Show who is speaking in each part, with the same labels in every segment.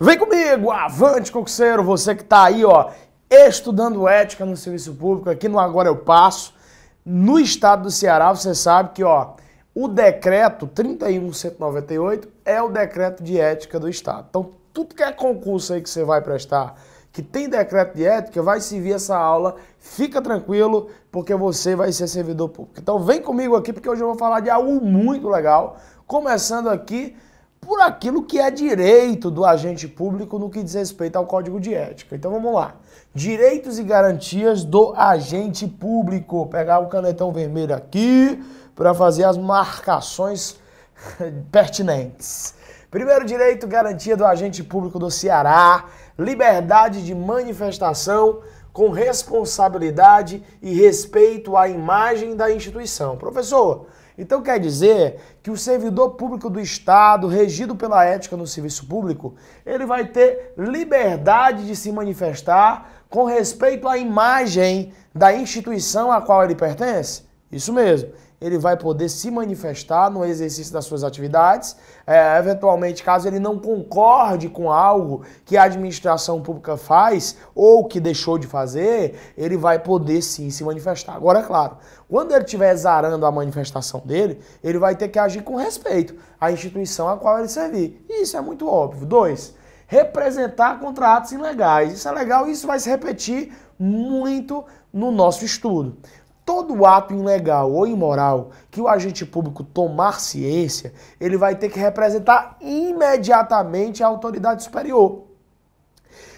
Speaker 1: Vem comigo, avante concurseiro, você que está aí, ó, estudando ética no serviço público, aqui no Agora Eu Passo, no estado do Ceará, você sabe que, ó, o decreto 31.198 é o decreto de ética do estado. Então, tudo que é concurso aí que você vai prestar, que tem decreto de ética, vai servir essa aula, fica tranquilo, porque você vai ser servidor público. Então, vem comigo aqui, porque hoje eu vou falar de algo muito legal, começando aqui por aquilo que é direito do agente público no que diz respeito ao Código de Ética. Então vamos lá. Direitos e garantias do agente público. Vou pegar o canetão vermelho aqui para fazer as marcações pertinentes. Primeiro direito, garantia do agente público do Ceará, liberdade de manifestação com responsabilidade e respeito à imagem da instituição. Professor, então quer dizer que o servidor público do Estado, regido pela ética no serviço público, ele vai ter liberdade de se manifestar com respeito à imagem da instituição a qual ele pertence? Isso mesmo. Ele vai poder se manifestar no exercício das suas atividades, eventualmente, caso ele não concorde com algo que a administração pública faz ou que deixou de fazer, ele vai poder sim se manifestar. Agora, é claro, quando ele estiver exarando a manifestação dele, ele vai ter que agir com respeito à instituição a qual ele servir. E isso é muito óbvio. 2. Representar contra atos ilegais. Isso é legal e isso vai se repetir muito no nosso estudo. Todo ato ilegal ou imoral que o agente público tomar ciência, ele vai ter que representar imediatamente a autoridade superior.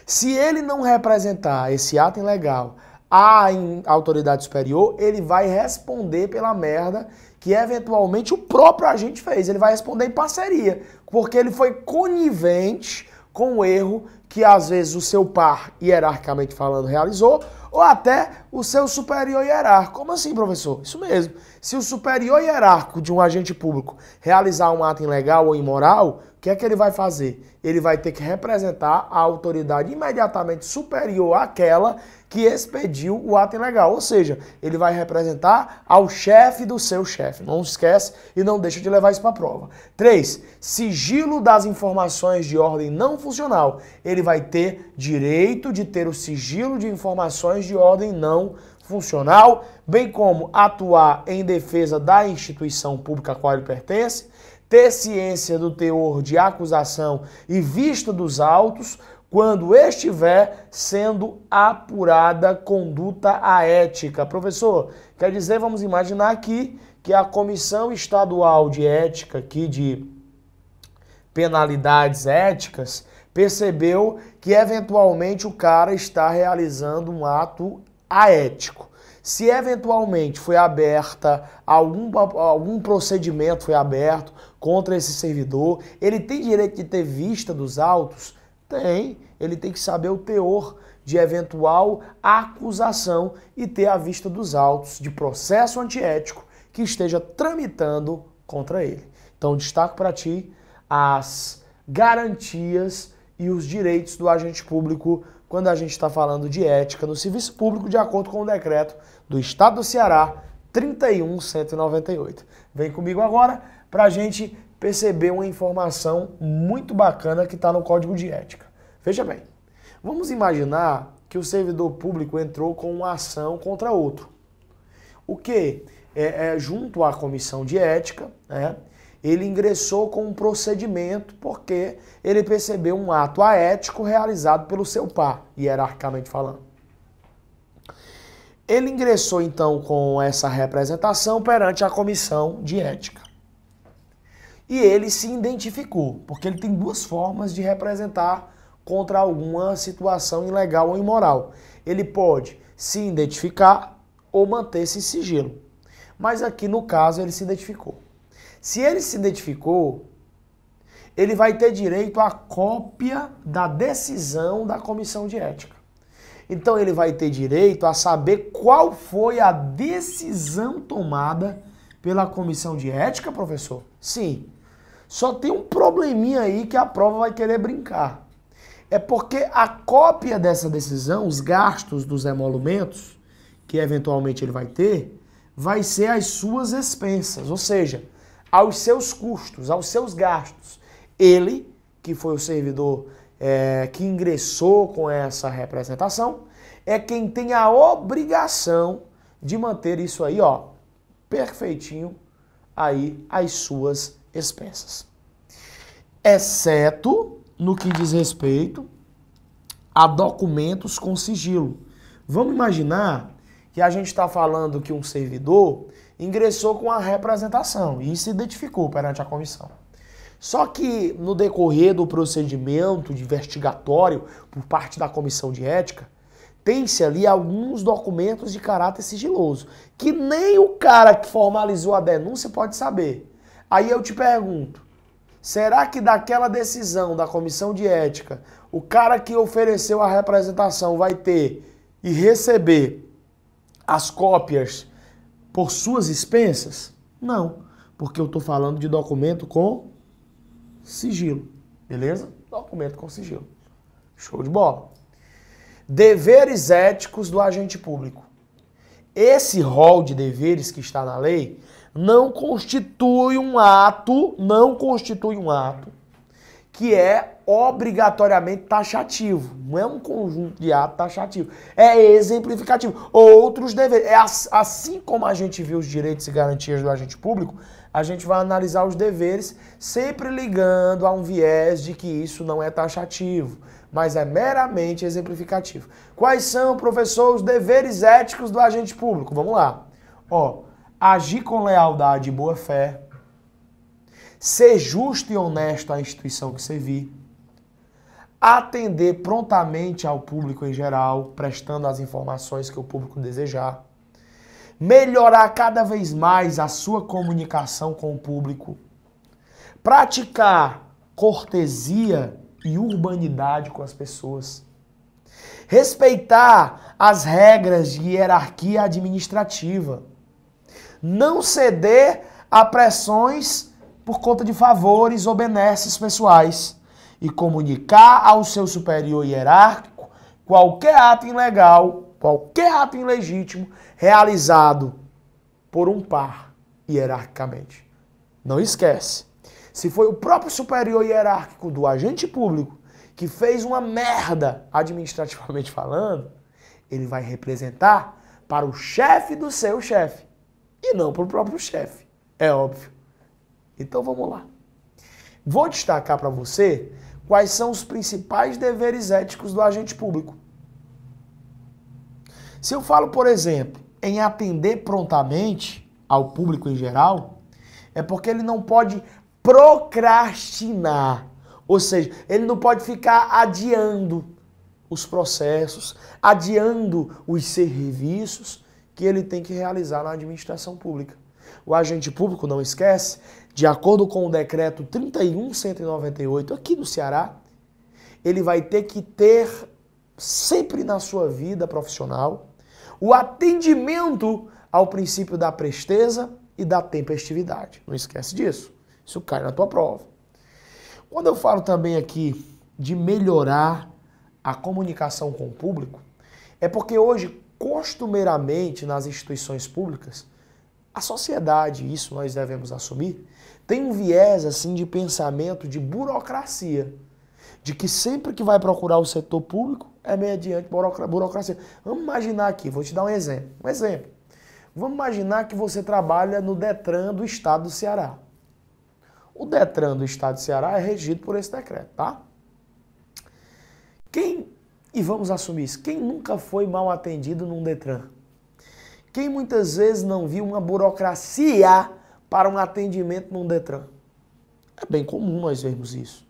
Speaker 1: Se ele não representar esse ato ilegal à autoridade superior, ele vai responder pela merda que eventualmente o próprio agente fez. Ele vai responder em parceria, porque ele foi conivente com o erro que às vezes o seu par, hierarquicamente falando, realizou, ou até o seu superior hierárquico. Como assim, professor? Isso mesmo. Se o superior hierárquico de um agente público realizar um ato ilegal ou imoral, o que é que ele vai fazer? Ele vai ter que representar a autoridade imediatamente superior àquela que expediu o ato ilegal. Ou seja, ele vai representar ao chefe do seu chefe. Não esquece e não deixa de levar isso para a prova. 3. Sigilo das informações de ordem não funcional. Ele vai ter direito de ter o sigilo de informações de ordem não funcional, bem como atuar em defesa da instituição pública a qual ele pertence, ter ciência do teor de acusação e vista dos autos quando estiver sendo apurada conduta ética. Professor, quer dizer, vamos imaginar aqui que a Comissão Estadual de Ética, aqui de penalidades éticas, percebeu que eventualmente o cara está realizando um ato aético. Se eventualmente foi aberta algum procedimento foi aberto contra esse servidor, ele tem direito de ter vista dos autos? Tem. Ele tem que saber o teor de eventual acusação e ter a vista dos autos de processo antiético que esteja tramitando contra ele. Então, destaco para ti as garantias e os direitos do agente público quando a gente está falando de ética no serviço público, de acordo com o decreto do Estado do Ceará 31.198. Vem comigo agora para a gente perceber uma informação muito bacana que está no Código de Ética. Veja bem, vamos imaginar que o servidor público entrou com uma ação contra outro. O que? Junto à comissão de ética, ele ingressou com um procedimento porque ele percebeu um ato aético realizado pelo seu par, hierarquicamente falando. Ele ingressou então com essa representação perante a comissão de ética. E ele se identificou, porque ele tem duas formas de representar contra alguma situação ilegal ou imoral. Ele pode se identificar ou manter-se em sigilo. Mas aqui no caso ele se identificou. Se ele se identificou, ele vai ter direito à cópia da decisão da comissão de ética. Então ele vai ter direito a saber qual foi a decisão tomada pela comissão de ética, professor? Sim. Só tem um probleminha aí que a prova vai querer brincar. É porque a cópia dessa decisão, os gastos dos emolumentos, que eventualmente ele vai ter, vai ser as suas expensas, ou seja, aos seus custos, aos seus gastos. Ele, que foi o servidor que ingressou com essa representação, é quem tem a obrigação de manter isso aí, ó, perfeitinho, aí as suas expensas. Exceto no que diz respeito a documentos com sigilo. Vamos imaginar que a gente está falando que um servidor ingressou com a representação e se identificou perante a comissão. Só que no decorrer do procedimento investigatório por parte da comissão de ética, tem-se ali alguns documentos de caráter sigiloso, que nem o cara que formalizou a denúncia pode saber. Aí eu te pergunto, será que daquela decisão da comissão de ética, o cara que ofereceu a representação vai ter e receber as cópias por suas expensas? Não, porque eu estou falando de documento com sigilo, beleza? Documento com sigilo. Show de bola. Deveres éticos do agente público. Esse rol de deveres que está na lei não constitui um ato que é obrigatoriamente taxativo. Não é um conjunto de atos taxativo. É exemplificativo. Outros deveres. Assim como a gente viu os direitos e garantias do agente público, a gente vai analisar os deveres sempre ligando a um viés de que isso não é taxativo, mas é meramente exemplificativo. Quais são, professor, os deveres éticos do agente público? Vamos lá. Ó, agir com lealdade e boa fé, ser justo e honesto à instituição que servir, atender prontamente ao público em geral, prestando as informações que o público desejar, melhorar cada vez mais a sua comunicação com o público, praticar cortesia e urbanidade com as pessoas, respeitar as regras de hierarquia administrativa, não ceder a pressões por conta de favores ou benesses pessoais e comunicar ao seu superior hierárquico qualquer ato ilegal, qualquer ato ilegítimo realizado por um par hierarquicamente. Não esquece, se foi o próprio superior hierárquico do agente público que fez uma merda administrativamente falando, ele vai representar para o chefe do seu chefe e não para o próprio chefe, é óbvio. Então vamos lá. Vou destacar para você quais são os principais deveres éticos do agente público. Se eu falo, por exemplo, em atender prontamente ao público em geral, é porque ele não pode procrastinar. Ou seja, ele não pode ficar adiando os processos, adiando os serviços que ele tem que realizar na administração pública. O agente público, não esquece, de acordo com o decreto 31.198 aqui do Ceará, ele vai ter que ter sempre na sua vida profissional o atendimento ao princípio da presteza e da tempestividade. Não esquece disso. Isso cai na tua prova. Quando eu falo também aqui de melhorar a comunicação com o público, é porque hoje, costumeiramente, nas instituições públicas, a sociedade, isso nós devemos assumir, tem um viés assim de pensamento de burocracia, de que sempre que vai procurar o setor público é mediante burocracia. Vamos imaginar aqui, vou te dar um exemplo. Vamos imaginar que você trabalha no Detran do Estado do Ceará. O Detran do Estado do Ceará é regido por esse decreto, tá? E vamos assumir isso, quem nunca foi mal atendido num Detran? Quem muitas vezes não viu uma burocracia para um atendimento num Detran? É bem comum nós vermos isso.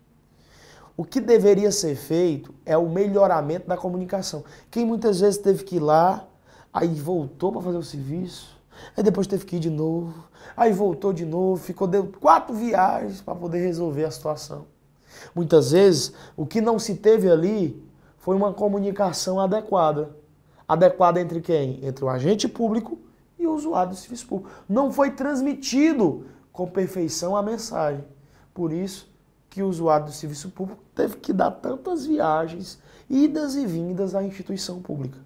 Speaker 1: O que deveria ser feito é o melhoramento da comunicação. Quem muitas vezes teve que ir lá, aí voltou para fazer o serviço, aí depois teve que ir de novo, aí voltou de novo, deu 4 viagens para poder resolver a situação. Muitas vezes, o que não se teve ali foi uma comunicação adequada. Adequada entre quem? Entre o agente público e o usuário do serviço público. Não foi transmitido com perfeição a mensagem. Por isso que o usuário do serviço público teve que dar tantas viagens, idas e vindas à instituição pública.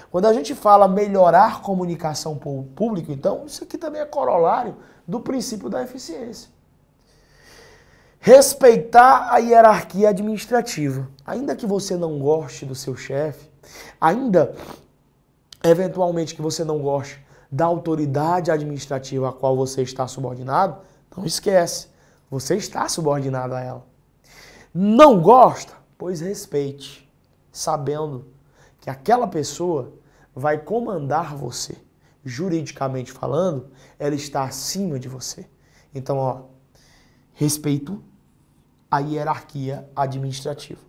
Speaker 1: Quando a gente fala melhorar a comunicação pública, então, isso aqui também é corolário do princípio da eficiência. Respeitar a hierarquia administrativa. Ainda que você não goste do seu chefe, ainda eventualmente que você não goste da autoridade administrativa a qual você está subordinado, não esquece, você está subordinado a ela. Não gosta? Pois respeite, sabendo que aquela pessoa vai comandar você. Juridicamente falando, ela está acima de você. Então, ó, respeito a hierarquia administrativa.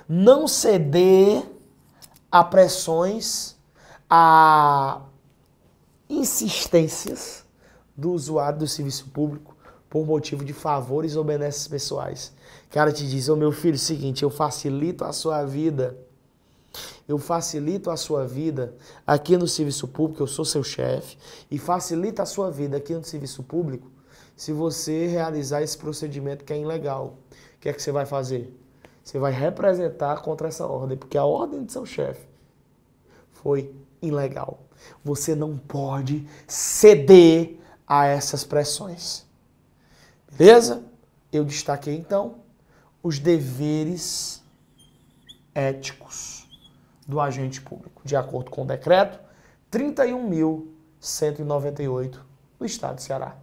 Speaker 1: Não ceder a pressões, a insistências do usuário do serviço público por motivo de favores ou benesses pessoais. O cara te diz, ô meu filho, é o seguinte, eu facilito a sua vida. Eu facilito a sua vida aqui no serviço público, eu sou seu chefe, e facilito a sua vida aqui no serviço público se você realizar esse procedimento que é ilegal. O que é que você vai fazer? Você vai representar contra essa ordem, porque a ordem de seu chefe foi ilegal. Você não pode ceder a essas pressões. Beleza? Eu destaquei então os deveres éticos do agente público, de acordo com o decreto 31.198 do Estado do Ceará.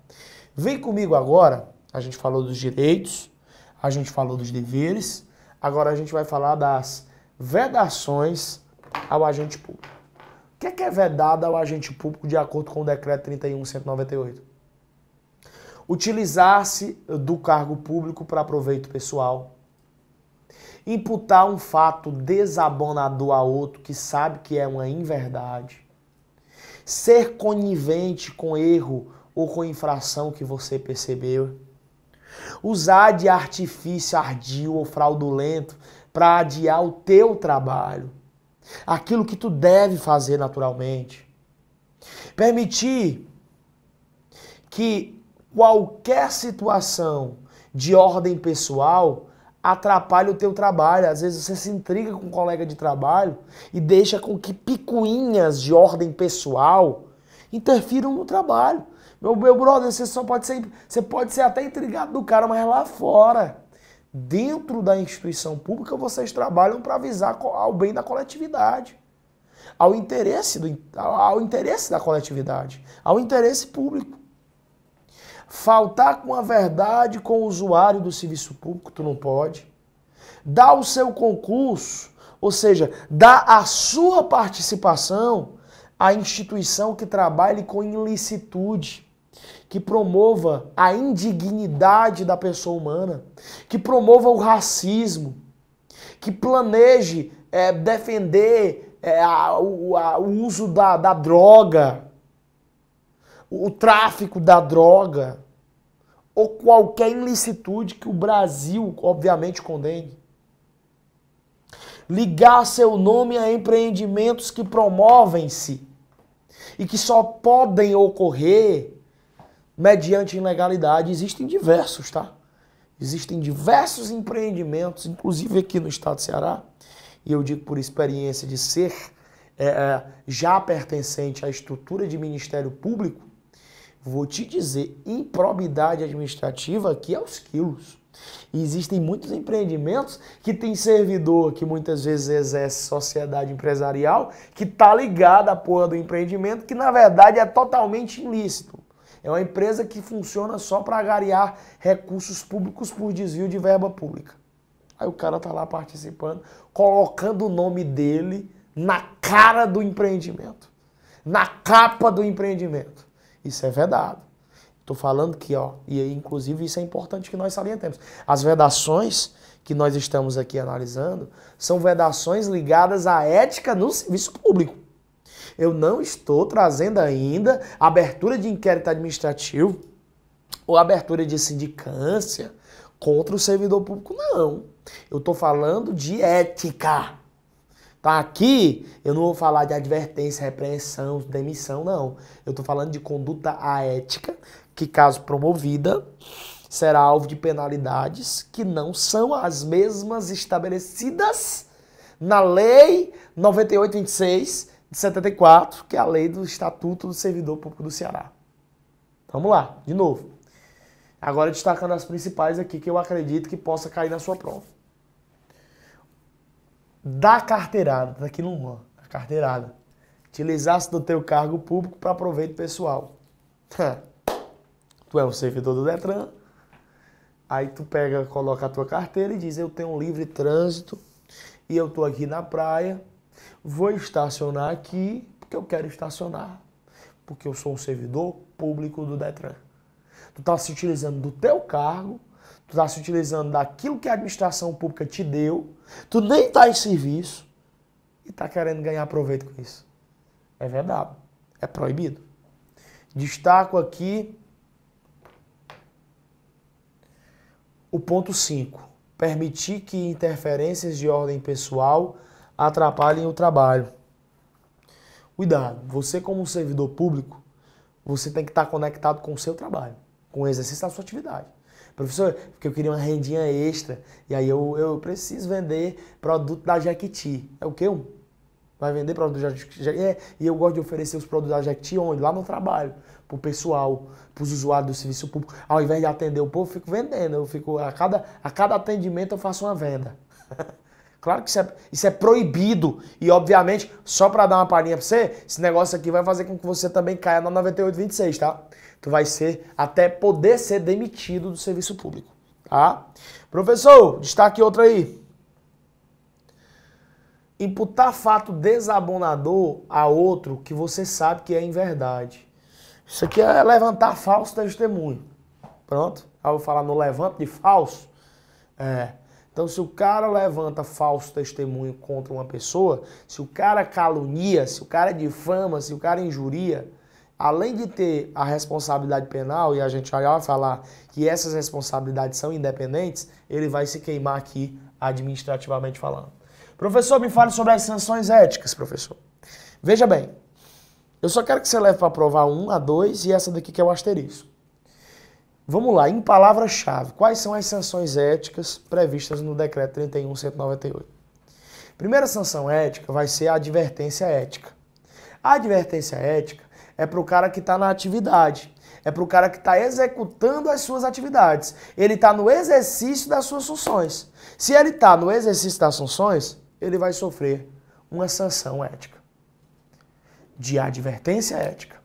Speaker 1: Vem comigo agora, a gente falou dos direitos, a gente falou dos deveres, agora a gente vai falar das vedações ao agente público. O que é vedado ao agente público de acordo com o decreto 31.198? Utilizar-se do cargo público para proveito pessoal, imputar um fato desabonador a outro que sabe que é uma inverdade, ser conivente com erro ou com infração que você percebeu, usar de artifício ardio ou fraudulento para adiar o teu trabalho, aquilo que tu deve fazer naturalmente, permitir que qualquer situação de ordem pessoal atrapalhe o teu trabalho. Às vezes você se intriga com um colega de trabalho e deixa com que picuinhas de ordem pessoal interfiram no trabalho. Meu brother, você pode ser até intrigado do cara, mas lá fora, dentro da instituição pública, vocês trabalham para avisar ao bem da coletividade, ao interesse da coletividade, ao interesse público. Faltar com a verdade com o usuário do serviço público, tu não pode. Dar o seu concurso, ou seja, dar a sua participação à instituição que trabalhe com ilicitude, que promova a indignidade da pessoa humana, que promova o racismo, que planeje defender o uso da droga, o tráfico da droga, ou qualquer ilicitude que o Brasil, obviamente, condene. Ligar seu nome a empreendimentos que promovem-se e que só podem ocorrer mediante ilegalidade. Existem diversos, tá? Existem diversos empreendimentos, inclusive aqui no estado do Ceará, e eu digo por experiência de ser já pertencente à estrutura de Ministério Público, vou te dizer, improbidade administrativa aqui é aos quilos. E existem muitos empreendimentos que tem servidor que muitas vezes exerce sociedade empresarial que tá ligado à porra do empreendimento que na verdade é totalmente ilícito. É uma empresa que funciona só para agariar recursos públicos por desvio de verba pública. Aí o cara tá lá participando, colocando o nome dele na cara do empreendimento, na capa do empreendimento. Isso é vedado. Estou falando que, ó, e aí, inclusive, isso é importante que nós salientemos. As vedações que nós estamos aqui analisando são vedações ligadas à ética no serviço público. Eu não estou trazendo ainda abertura de inquérito administrativo ou abertura de sindicância contra o servidor público, não. Eu estou falando de ética. Tá? Aqui eu não vou falar de advertência, repreensão, demissão, não. Eu estou falando de conduta aética, que caso promovida, será alvo de penalidades que não são as mesmas estabelecidas na Lei 9826 de 74, que é a lei do Estatuto do Servidor Público do Ceará. Vamos lá, de novo. Agora destacando as principais aqui que eu acredito que possa cair na sua prova. Da carteirada, tá aqui no 1, a carteirada. Utilizasse do teu cargo público para proveito pessoal. Tu é um servidor do Detran, aí tu pega, coloca a tua carteira e diz, eu tenho um livre trânsito e eu tô aqui na praia, vou estacionar aqui porque eu quero estacionar, porque eu sou um servidor público do Detran. Tu tá se utilizando do teu cargo, tu tá se utilizando daquilo que a administração pública te deu, tu nem tá em serviço e tá querendo ganhar proveito com isso. É verdade, é proibido. Destaco aqui o ponto 5. Permitir que interferências de ordem pessoal atrapalhem o trabalho. Cuidado, você como um servidor público, você tem que estar conectado com o seu trabalho, com o exercício da sua atividade. Professor, porque eu queria uma rendinha extra, e aí eu preciso vender produto da Jequiti. É o quê? Vai vender produto da Jequiti? E eu gosto de oferecer os produtos da Jequiti onde? Lá no trabalho, pro pessoal, pros usuários do serviço público. Ao invés de atender o povo, eu fico vendendo. Eu fico, a cada atendimento eu faço uma venda. Claro que isso é proibido. E, obviamente, só para dar uma palhinha para você, esse negócio aqui vai fazer com que você também caia na 9826, tá? Tu vai ser, até poder ser demitido do serviço público, tá? Professor, destaque outra aí. Imputar fato desabonador a outro que você sabe que é inverdade. Isso aqui é levantar falso testemunho. Pronto? Aí eu vou falar no levante de falso. Então, se o cara levanta falso testemunho contra uma pessoa, se o cara calunia, se o cara difama, se o cara injuria, além de ter a responsabilidade penal, e a gente já vai falar que essas responsabilidades são independentes, ele vai se queimar aqui administrativamente falando. Professor, me fale sobre as sanções éticas, professor. Veja bem, eu só quero que você leve para provar 1, a 2 e essa daqui que é o asterisco. Vamos lá, em palavra-chave, quais são as sanções éticas previstas no Decreto 31.198? Primeira sanção ética vai ser a advertência ética. A advertência ética é para o cara que está na atividade, é para o cara que está executando as suas atividades. Ele está no exercício das suas funções. Se ele está no exercício das funções, ele vai sofrer uma sanção ética, de advertência ética.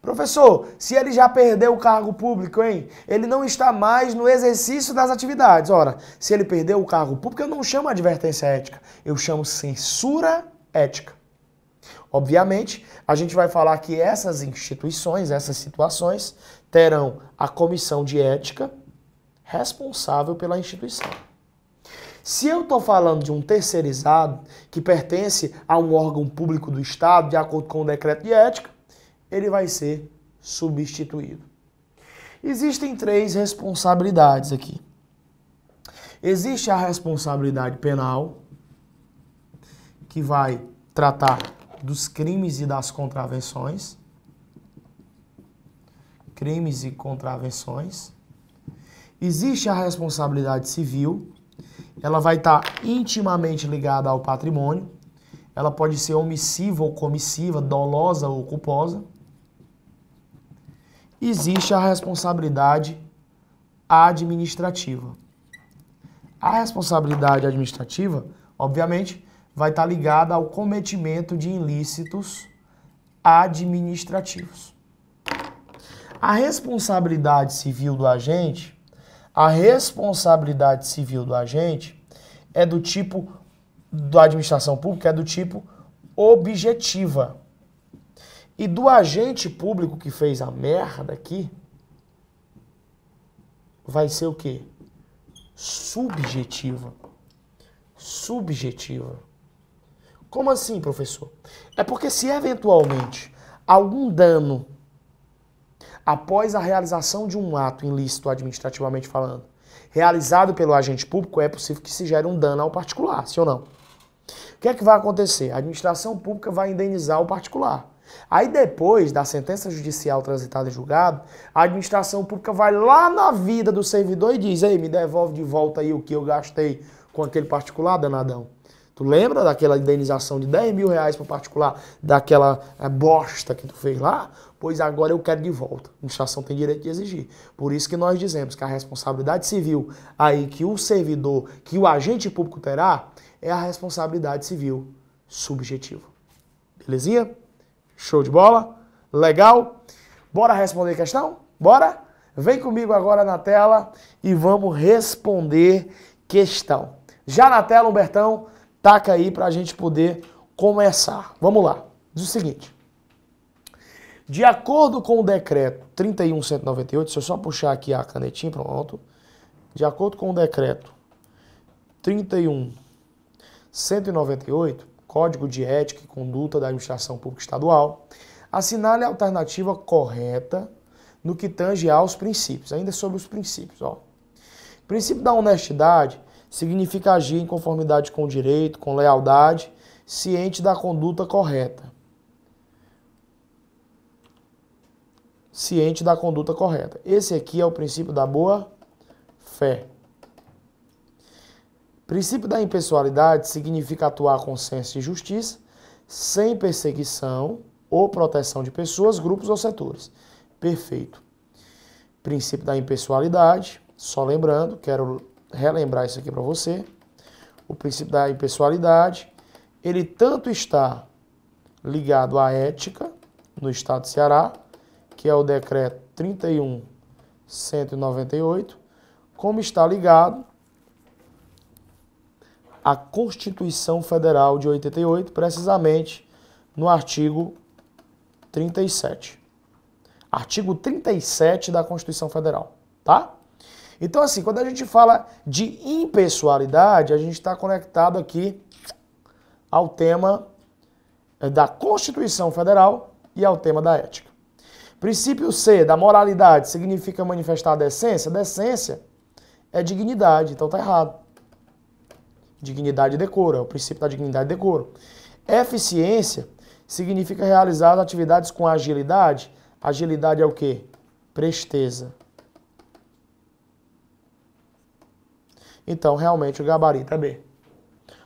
Speaker 1: Professor, se ele já perdeu o cargo público, hein? Ele não está mais no exercício das atividades. Ora, se ele perdeu o cargo público, eu não chamo advertência ética, eu chamo censura ética. Obviamente, a gente vai falar que essas instituições, essas situações, terão a comissão de ética responsável pela instituição. Se eu estou falando de um terceirizado que pertence a um órgão público do Estado, de acordo com o decreto de ética, ele vai ser substituído. Existem 3 responsabilidades aqui. Existe a responsabilidade penal, que vai tratar dos crimes e das contravenções. Crimes e contravenções. Existe a responsabilidade civil. Ela vai estar intimamente ligada ao patrimônio. Ela pode ser omissiva ou comissiva, dolosa ou culposa. Existe a responsabilidade administrativa. A responsabilidade administrativa, obviamente, vai estar ligada ao cometimento de ilícitos administrativos. A responsabilidade civil do agente, é do tipo, da administração pública, é do tipo objetiva. E do agente público que fez a merda aqui, vai ser o quê? Subjetiva. Subjetiva. Como assim, professor? É porque se eventualmente algum dano após a realização de um ato ilícito administrativamente falando, realizado pelo agente público, é possível que se gere um dano ao particular, sim ou não? O que é que vai acontecer? A administração pública vai indenizar o particular. Aí depois da sentença judicial transitada em julgado, a administração pública vai lá na vida do servidor e diz, ei, me devolve de volta aí o que eu gastei com aquele particular, danadão. Tu lembra daquela indenização de 10 mil reais para particular, daquela bosta que tu fez lá? Pois agora eu quero de volta. A administração tem direito de exigir. Por isso que nós dizemos que a responsabilidade civil aí que o servidor, que o agente público terá, é a responsabilidade civil subjetiva. Belezinha? Show de bola? Legal? Bora responder a questão? Bora? Vem comigo agora na tela e vamos responder questão. Já na tela, Humbertão, taca aí para a gente poder começar. Vamos lá. Diz o seguinte. De acordo com o decreto 31.198, deixa eu só puxar aqui a canetinha, pronto. De acordo com o decreto 31.198, Código de Ética e Conduta da Administração Pública Estadual, assinale a alternativa correta no que tange aos princípios. Ainda sobre os princípios, ó. O princípio da honestidade significa agir em conformidade com o direito, com lealdade, ciente da conduta correta. Ciente da conduta correta. Esse aqui é o princípio da boa fé. Princípio da impessoalidade significa atuar com senso de justiça, sem perseguição ou proteção de pessoas, grupos ou setores. Perfeito. Princípio da impessoalidade, só lembrando, quero relembrar isso aqui para você. O princípio da impessoalidade, ele tanto está ligado à ética no Estado de Ceará, que é o decreto 31.198, como está ligado à Constituição Federal de 88, precisamente no artigo 37. Artigo 37 da Constituição Federal, tá? Então, assim, quando a gente fala de impessoalidade, a gente está conectado aqui ao tema da Constituição Federal e ao tema da ética. Princípio C, da moralidade, significa manifestar a decência. Decência é dignidade, então tá errado. Dignidade e decoro, é o princípio da dignidade e decoro. Eficiência significa realizar as atividades com agilidade. Agilidade é o quê? Presteza. Então, realmente, o gabarito é B.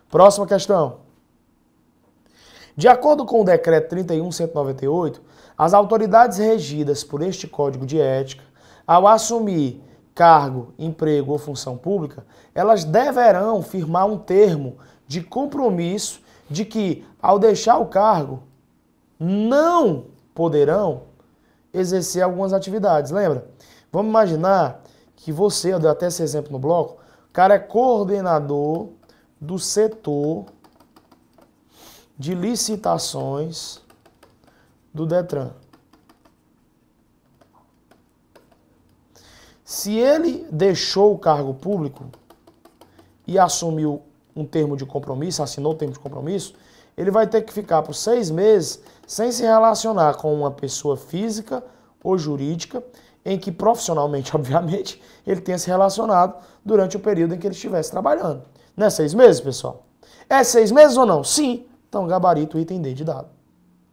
Speaker 1: Próxima questão. De acordo com o decreto 31.198, as autoridades regidas por este Código de Ética, ao assumir cargo, emprego ou função pública, elas deverão firmar um termo de compromisso de que, ao deixar o cargo, não poderão exercer algumas atividades. Lembra? Vamos imaginar que você, eu dei até esse exemplo no bloco, o cara é coordenador do setor de licitações do Detran. Se ele deixou o cargo público e assumiu um termo de compromisso, assinou o termo de compromisso, ele vai ter que ficar por 6 meses sem se relacionar com uma pessoa física ou jurídica, em que profissionalmente, obviamente, ele tenha se relacionado durante o período em que ele estivesse trabalhando. Não é 6 meses, pessoal? É 6 meses ou não? Sim. Então, gabarito, item D de dado.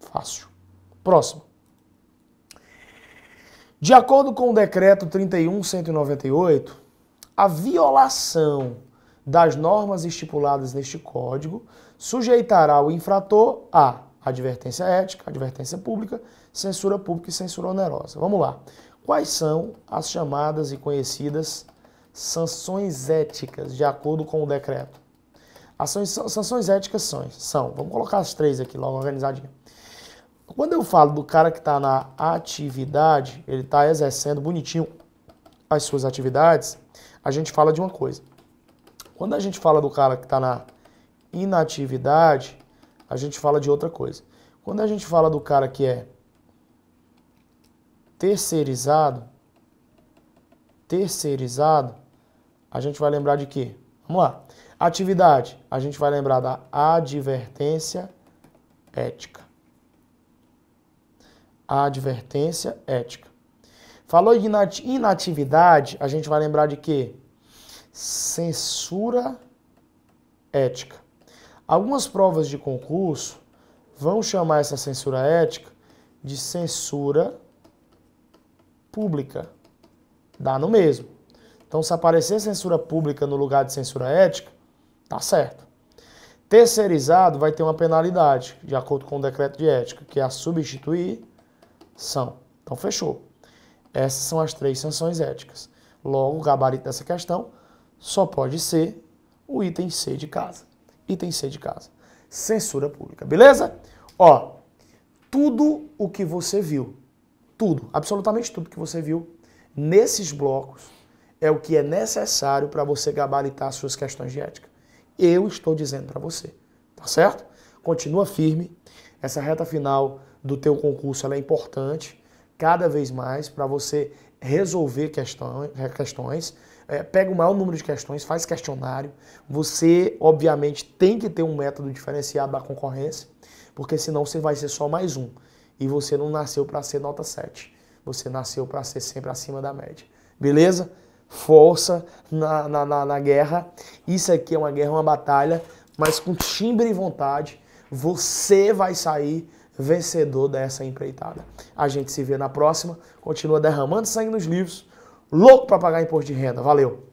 Speaker 1: Fácil. Próximo. De acordo com o decreto 31.198, a violação das normas estipuladas neste código sujeitará o infrator a advertência ética, advertência pública, censura pública e censura onerosa. Vamos lá. Quais são as chamadas e conhecidas sanções éticas de acordo com o decreto? As sanções éticas são, vamos colocar as 3 aqui logo organizadinho. Quando eu falo do cara que está na atividade, ele está exercendo bonitinho as suas atividades, a gente fala de uma coisa. Quando a gente fala do cara que está na inatividade, a gente fala de outra coisa. Quando a gente fala do cara que é terceirizado, a gente vai lembrar de quê? Vamos lá. Atividade, a gente vai lembrar da advertência ética. Advertência ética. Falou de inatividade, a gente vai lembrar de quê? Censura ética. Algumas provas de concurso vão chamar essa censura ética de censura pública. Dá no mesmo. Então, se aparecer censura pública no lugar de censura ética, tá certo. Terceirizado vai ter uma penalidade, de acordo com o decreto de ética, que é a substituição. Então, fechou. Essas são as 3 sanções éticas. Logo, o gabarito dessa questão só pode ser o item C de casa. Item C de casa. Censura pública, beleza? Ó, tudo o que você viu, tudo, absolutamente tudo que você viu nesses blocos é o que é necessário para você gabaritar as suas questões de ética. Eu estou dizendo para você, tá certo? Continua firme. Essa reta final do teu concurso ela é importante, cada vez mais, para você resolver questões. Pega o maior número de questões, faz questionário. Você, obviamente, tem que ter um método diferenciado da concorrência, porque senão você vai ser só mais um. E você não nasceu para ser nota 7. Você nasceu para ser sempre acima da média. Beleza? Força na guerra. Isso aqui é uma guerra, uma batalha, mas com timbre e vontade, você vai sair vencedor dessa empreitada. A gente se vê na próxima. Continua derramando sangue nos livros. Louco para pagar imposto de renda. Valeu!